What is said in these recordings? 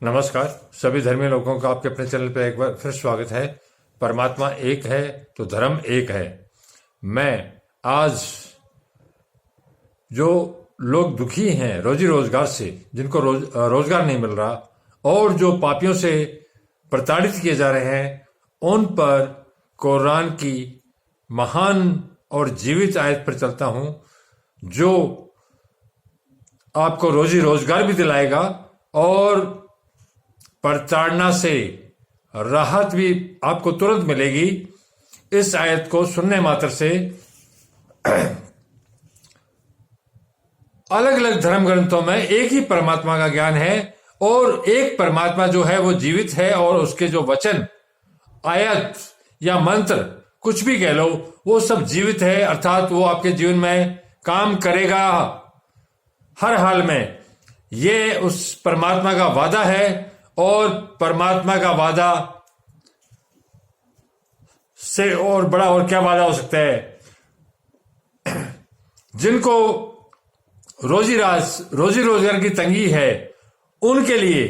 नमस्कार, सभी धर्मी लोगों का आपके अपने चैनल पर एक बार फिर स्वागत है। परमात्मा एक है तो धर्म एक है। मैं आज जो लोग दुखी हैं रोजी रोजगार से, जिनको रोजगार नहीं मिल रहा और जो पापियों से प्रताड़ित किए जा रहे हैं, उन पर कुरान की महान और जीवित आयत पर चलता हूं, जो आपको रोजी रोजगार भी दिलाएगा और प्रताड़ना से राहत भी आपको तुरंत मिलेगी। इस आयत को सुनने मात्र से अलग अलग धर्म ग्रंथों में एक ही परमात्मा का ज्ञान है और एक परमात्मा जो है वो जीवित है और उसके जो वचन, आयत या मंत्र, कुछ भी कह लो, वो सब जीवित है, अर्थात वो आपके जीवन में काम करेगा हर हाल में। ये उस परमात्मा का वादा है और परमात्मा का वादा से और बड़ा और क्या वादा हो सकता है। जिनको रोजी रोजगार की तंगी है, उनके लिए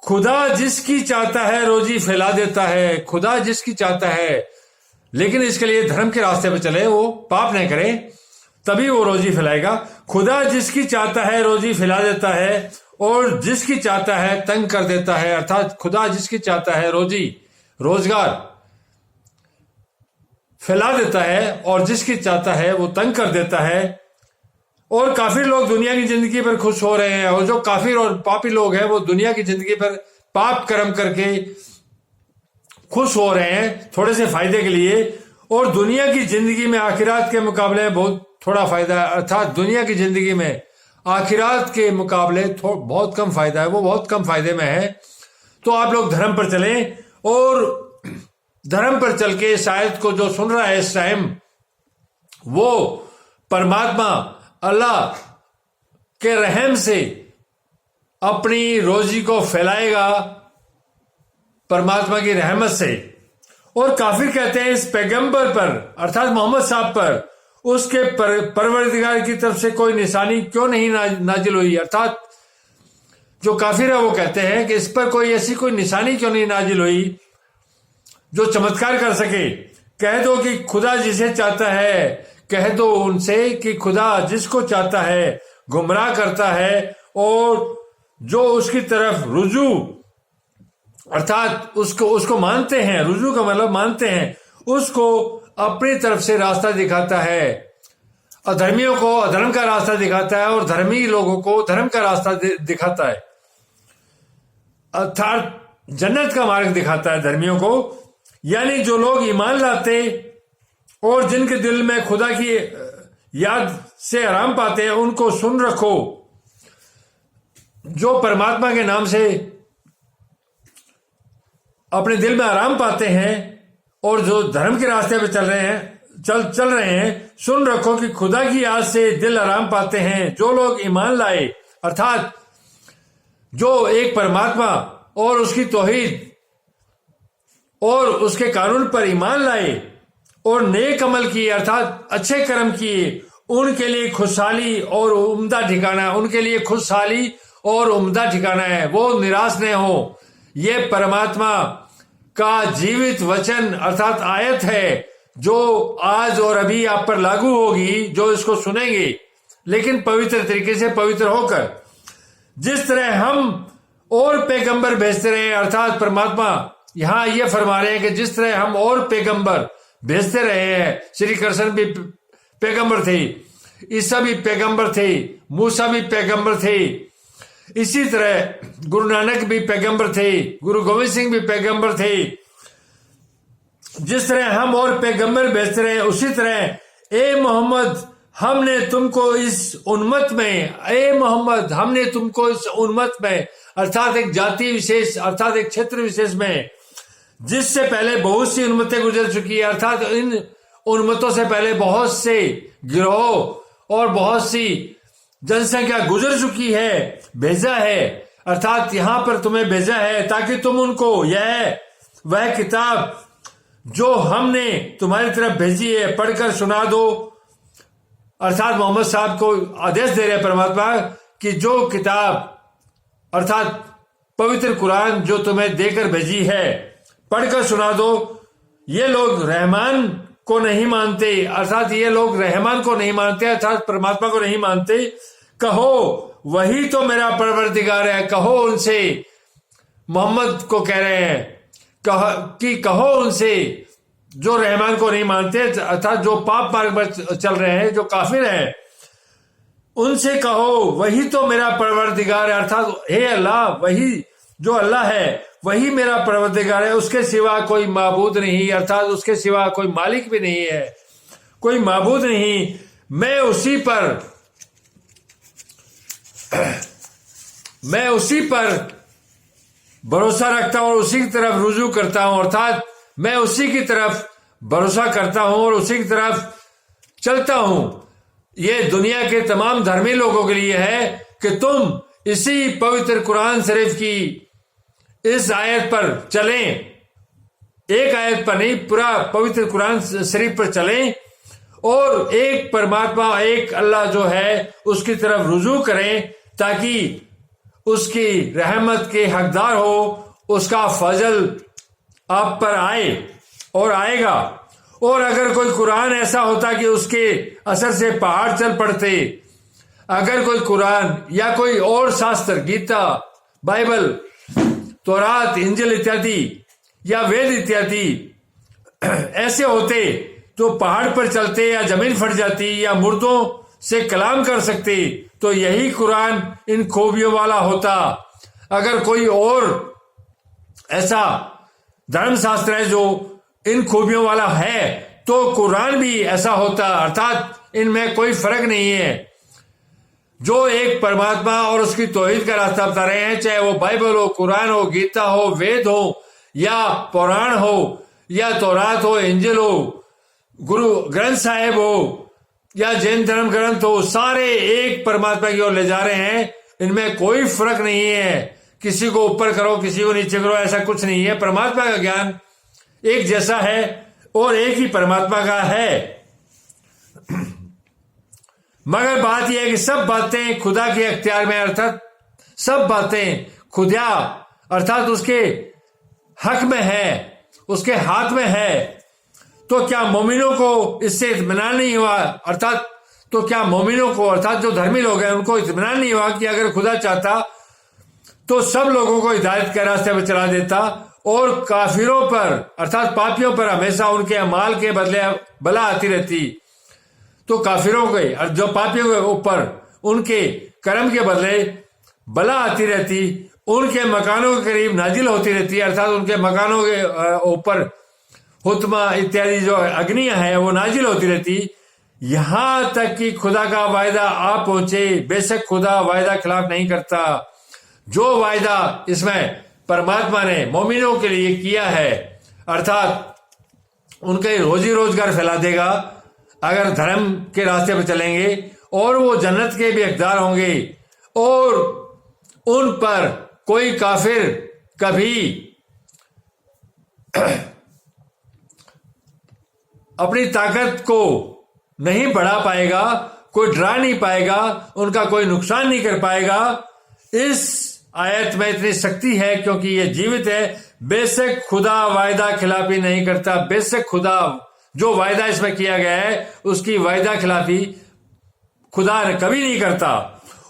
खुदा जिसकी चाहता है रोजी फैला देता है। खुदा जिसकी चाहता है, लेकिन इसके लिए धर्म के रास्ते पर चले, वो पाप नहीं करे, तभी वो रोजी फैलाएगा। खुदा जिसकी चाहता है रोजी फैला देता है और जिसकी चाहता है तंग कर देता है। अर्थात खुदा जिसकी चाहता है रोजी रोजगार फैला देता है और जिसकी चाहता है वो तंग कर देता है। और काफिर लोग दुनिया की जिंदगी पर खुश हो रहे हैं और जो काफिर और पापी लोग हैं वो दुनिया की जिंदगी पर पाप कर्म करके खुश हो रहे हैं थोड़े से फायदे के लिए। और दुनिया की जिंदगी में आखिरात के मुकाबले बहुत थोड़ा फायदा है, अर्थात दुनिया की जिंदगी में आखिरात के मुकाबले बहुत कम फायदा है, वो बहुत कम फायदे में है। तो आप लोग धर्म पर चलें और धर्म पर चल के शायद को जो सुन रहा है इस टाइम, वो परमात्मा अल्लाह के रहम से अपनी रोजी को फैलाएगा परमात्मा की रहमत से। और काफिर कहते हैं इस पैगंबर पर, अर्थात मोहम्मद साहब पर, उसके परवरदिगार की तरफ से कोई निशानी क्यों नहीं नाजिल हुई। अर्थात जो काफिर है वो कहते हैं कि इस पर कोई ऐसी कोई निशानी क्यों नहीं नाजिल हुई जो चमत्कार कर सके। कह दो कि खुदा जिसे चाहता है, कह दो उनसे कि खुदा जिसको चाहता है गुमराह करता है और जो उसकी तरफ रुजू, अर्थात उसको मानते हैं, रुजू का मतलब मानते हैं, उसको अपनी तरफ से रास्ता दिखाता है। अधर्मियों को अधर्म का रास्ता दिखाता है और धर्मी लोगों को धर्म का रास्ता दिखाता है, अर्थात जन्नत का मार्ग दिखाता है धर्मियों को। यानी जो लोग ईमान लाते और जिनके दिल में खुदा की याद से आराम पाते हैं, उनको सुन रखो। जो परमात्मा के नाम से अपने दिल में आराम पाते हैं और जो धर्म के रास्ते पे चल रहे हैं, सुन रखो कि खुदा की याद से दिल आराम पाते हैं जो लोग ईमान लाए, अर्थात जो एक परमात्मा और उसकी तौहीद और उसके कानून पर ईमान लाए और नेक अमल किए, अर्थात अच्छे कर्म किए, उनके लिए खुशहाली और उम्दा ठिकाना, उनके लिए खुशहाली और उम्दा ठिकाना है। वो निराश न हो। ये परमात्मा का जीवित वचन अर्थात आयत है जो आज और अभी आप पर लागू होगी, जो इसको सुनेंगे, लेकिन पवित्र तरीके से पवित्र होकर। जिस तरह हम और पैगंबर भेजते रहे, अर्थात परमात्मा यहां ये फरमा रहे हैं कि जिस तरह हम और पैगंबर भेजते रहे हैं, श्री कृष्ण भी पैगंबर थे, ईसा भी पैगंबर थे, मूसा भी पैगंबर थे, इसी तरह गुरु नानक भी पैगंबर थे, गुरु गोविंद सिंह भी पैगंबर थे। जिस तरह हम और पैगंबर भेजते रहे, उसी तरह ए मोहम्मद हमने तुमको इस उम्मत में, ए मोहम्मद हमने तुमको इस उम्मत में, अर्थात एक जाति विशेष, अर्थात एक क्षेत्र विशेष में, जिससे पहले बहुत सी उम्मतें गुजर चुकी है, अर्थात इन उम्मतों से पहले बहुत से गिरोह और बहुत सी जनसंख्या गुजर चुकी है, भेजा है, अर्थात यहां पर तुम्हें भेजा है ताकि तुम उनको यह वह किताब जो हमने तुम्हारी तरफ भेजी है पढ़कर सुना दो। अर्थात मोहम्मद साहब को आदेश दे रहे परमात्मा कि जो किताब अर्थात पवित्र कुरान जो तुम्हें देकर भेजी है पढ़कर सुना दो। ये लोग रहमान को नहीं मानते, अर्थात ये लोग रहमान को नहीं मानते, अर्थात परमात्मा को नहीं मानते। कहो वही तो मेरा परवरदिगार है। कहो उनसे, मोहम्मद को कह रहे हैं कि कहो उनसे जो रहमान को नहीं मानते, अर्थात जो पाप मार्ग पर चल रहे हैं, जो काफिर हैं, उनसे कहो वही तो मेरा परवरदिगार है, अर्थात हे अल्लाह, वही जो अल्लाह है वही मेरा परवरदिगार है, उसके सिवा कोई माबूद नहीं, अर्थात उसके सिवा कोई मालिक भी नहीं है, कोई माबूद नहीं। मैं उसी पर भरोसा रखता हूं और उसी की तरफ रुजू करता हूं, अर्थात मैं उसी की तरफ भरोसा करता हूं और उसी की तरफ चलता हूं। ये दुनिया के तमाम धर्मी लोगों के लिए है कि तुम इसी पवित्र कुरान शरीफ की इस आयत पर चलें, एक आयत पर नहीं, पूरा पवित्र कुरान शरीफ पर चलें और एक परमात्मा, एक अल्लाह जो है उसकी तरफ रुजू करें, ताकि उसकी रहमत के हकदार हो, उसका फजल आप पर आए और आएगा। और अगर कोई कुरान ऐसा होता कि उसके असर से पहाड़ चल पड़ते, अगर कोई कुरान या कोई और शास्त्र, गीता, बाइबल, तौरात, इंजिल इत्यादि या वेद इत्यादि ऐसे होते तो पहाड़ पर चलते या जमीन फट जाती या मुर्दों से कलाम कर सकते, तो यही कुरान इन खूबियों वाला होता। अगर कोई और ऐसा धर्म शास्त्र है जो इन खूबियों वाला है तो कुरान भी ऐसा होता, अर्थात इनमें कोई फर्क नहीं है। जो एक परमात्मा और उसकी तौहीद का रास्ता बता रहे हैं, चाहे वो बाइबल हो, कुरान हो, गीता हो, वेद हो या पुराण हो या तौरात हो, इंजिल हो, गुरु ग्रंथ साहिब हो या जैन धर्म ग्रंथ हो, सारे एक परमात्मा की ओर ले जा रहे हैं। इनमें कोई फर्क नहीं है, किसी को ऊपर करो, किसी को नीचे करो, ऐसा कुछ नहीं है। परमात्मा का ज्ञान एक जैसा है और एक ही परमात्मा का है। मगर बात यह है कि सब बातें खुदा के अख्तियार में, अर्थात सब बातें खुदा अर्थात उसके हक में है, उसके हाथ में है। तो क्या मोमिनों को इससे इत्मीनान नहीं हुआ, अर्थात तो क्या मोमिनों को, अर्थात जो धर्मी लोग हैं, उनको इत्मीनान नहीं हुआ कि अगर खुदा चाहता तो सब लोगों को हिदायत के रास्ते पर चला देता और काफिरों पर, अर्थात पापियों पर हमेशा उनके अमाल के बदले बला आती रहती। तो काफिरों के और जो पापियों के ऊपर उनके कर्म के बदले बला आती रहती, उनके मकानों के करीब नाजिल होती रहती, अर्थात उनके मकानों के ऊपर हुतमा इत्यादि जो अग्नियां हैं वो नाजिल होती रहती, यहां तक कि खुदा का वायदा आ पहुंचे। बेशक खुदा वायदा खिलाफ नहीं करता। जो वायदा इसमें परमात्मा ने मोमिनों के लिए किया है, अर्थात उनके रोजी रोजगार फैला देगा अगर धर्म के रास्ते पर चलेंगे, और वो जन्नत के भी हकदार होंगे, और उन पर कोई काफिर कभी अपनी ताकत को नहीं बढ़ा पाएगा, कोई डरा नहीं पाएगा, उनका कोई नुकसान नहीं कर पाएगा। इस आयत में इतनी शक्ति है क्योंकि ये जीवित है। बेशक खुदा वायदा खिलाफी नहीं करता। बेशक खुदा जो वायदा इसमें किया गया है उसकी वायदा खिलाफी खुदा कभी नहीं करता।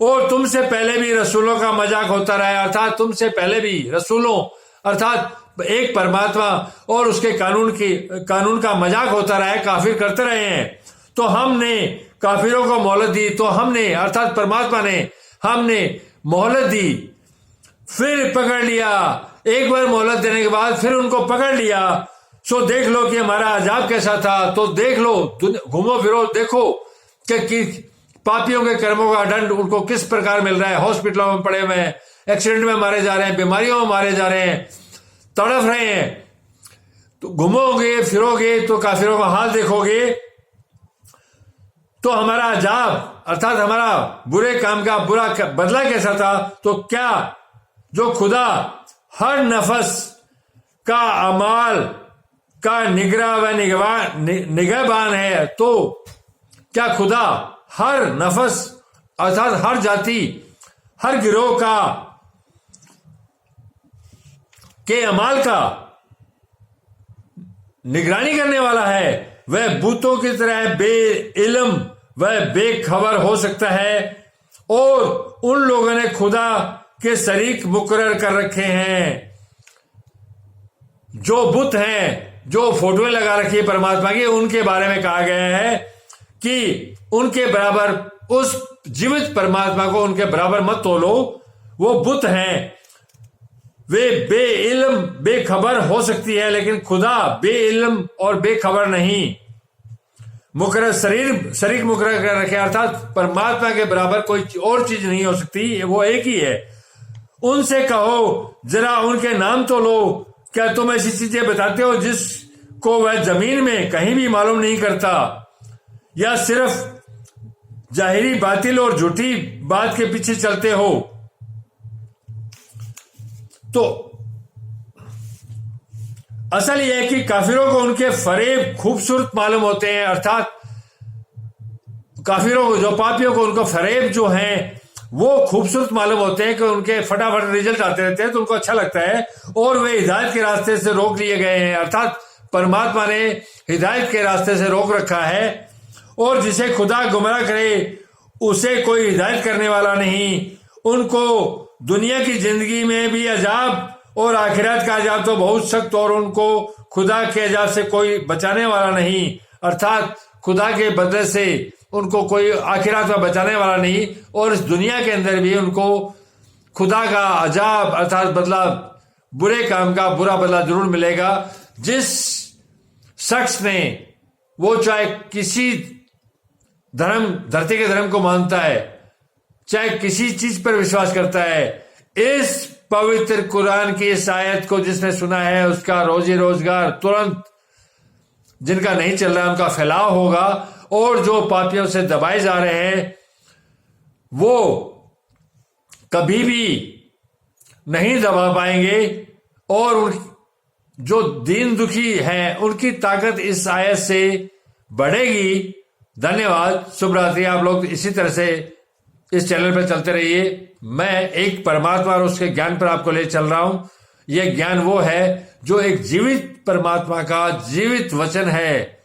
और तुमसे पहले भी रसूलों का मजाक होता रहा है, अर्थात तुमसे पहले भी रसूलों, अर्थात एक परमात्मा और उसके कानून का मजाक होता रहा है, काफिर करते रहे हैं। तो हमने काफिरों को मोहलत दी, तो हमने, अर्थात परमात्मा ने, हमने मोहलत दी, फिर पकड़ लिया। एक बार मोहलत देने के बाद फिर उनको पकड़ लिया। सो देख लो कि हमारा अजाब कैसा था। तो देख लो, घूमो फिरो, देखो कि पापियों के कर्मों का दंड उनको किस प्रकार मिल रहा है। हॉस्पिटलों में पड़े हुए हैं, एक्सीडेंट में मारे जा रहे हैं, बीमारियों में मारे जा रहे हैं, तड़फ रहे हैं। तो घूमोगे फिरोगे तो काफिरों का हाल देखोगे तो हमारा अजाब, अर्थात हमारा बुरे काम का बुरा बदला कैसा था। तो क्या जो खुदा हर नफस का अमाल का निगरां व निगहबान है, तो क्या खुदा हर नफस, अर्थात हर जाति, हर गिरोह का के अमाल का निगरानी करने वाला है, वह बूतों की तरह बेइल्म वह बेखबर हो सकता है। और उन लोगों ने खुदा के शरीक मुकर्रर कर रखे हैं, जो बुत हैं, जो फोटोएं लगा रखी है परमात्मा की, उनके बारे में कहा गया है कि उनके बराबर उस जीवित परमात्मा को उनके बराबर मत तोलो, वो बुत हैं। वे बेइल्म बेखबर हो सकती है, लेकिन खुदा बेइल्म और बेखबर नहीं। मुकर्रर शरीक मुकर्रर कर रखे, अर्थात परमात्मा के बराबर कोई और चीज नहीं हो सकती, वो एक ही है। उनसे कहो जरा उनके नाम तो लो, क्या तुम ऐसी चीजें बताते हो जिसको वह जमीन में कहीं भी मालूम नहीं करता, या सिर्फ जाहिरी बातिल और झूठी बात के पीछे चलते हो? तो असल यह है कि काफिरों को उनके फरेब खूबसूरत मालूम होते हैं, अर्थात काफिरों को, जो पापियों को, उनको फरेब जो हैं वो खूबसूरत मालूम होते हैं कि उनके फटाफट रिजल्ट आते रहते हैं, तो उनको अच्छा लगता है और वे हिदायत के रास्ते से रोक लिए गए हैं। अर्थात परमात्मा ने हिदायत के रास्ते से रोक रखा है, और जिसे खुदा गुमराह करे उसे कोई हिदायत करने वाला नहीं। उनको दुनिया की जिंदगी में भी अजाब और आखिरत का अजाब तो बहुत सख्त, और उनको खुदा के अजाब से कोई बचाने वाला नहीं, अर्थात खुदा के बदले से उनको कोई आखिरत में बचाने वाला नहीं, और इस दुनिया के अंदर भी उनको खुदा का अजाब अर्थात बदला, बुरे काम का बुरा बदला जरूर मिलेगा। जिस शख्स ने, वो चाहे किसी धर्म, धरती के धर्म को मानता है, चाहे किसी चीज पर विश्वास करता है, इस पवित्र कुरान की इस आयत को जिसने सुना है, उसका रोजी रोजगार तुरंत, जिनका नहीं चल रहा उनका फैलाव होगा, और जो पापियों से दबाए जा रहे हैं वो कभी भी नहीं दबा पाएंगे, और जो दीन दुखी हैं उनकी ताकत इस आयत से बढ़ेगी। धन्यवाद, शुभ रात्रि। आप लोग इसी तरह से इस चैनल पर चलते रहिए। मैं एक परमात्मा और उसके ज्ञान पर आपको ले चल रहा हूं। यह ज्ञान वो है जो एक जीवित परमात्मा का जीवित वचन है।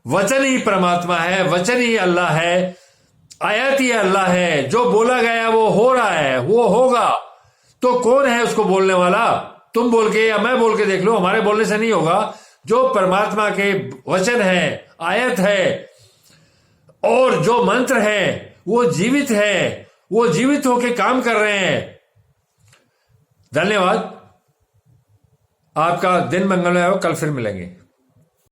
वचन ही परमात्मा है, वचन ही अल्लाह है, आयत ही अल्लाह है। जो बोला गया वो हो रहा है, वो होगा। तो कौन है उसको बोलने वाला? तुम बोल के या मैं बोल के देख लो, हमारे बोलने से नहीं होगा। जो परमात्मा के वचन है, आयत है, और जो मंत्र है वो जीवित है, वो जीवित होके काम कर रहे हैं। धन्यवाद, आपका दिन मंगलमय हो। कल फिर मिलेंगे।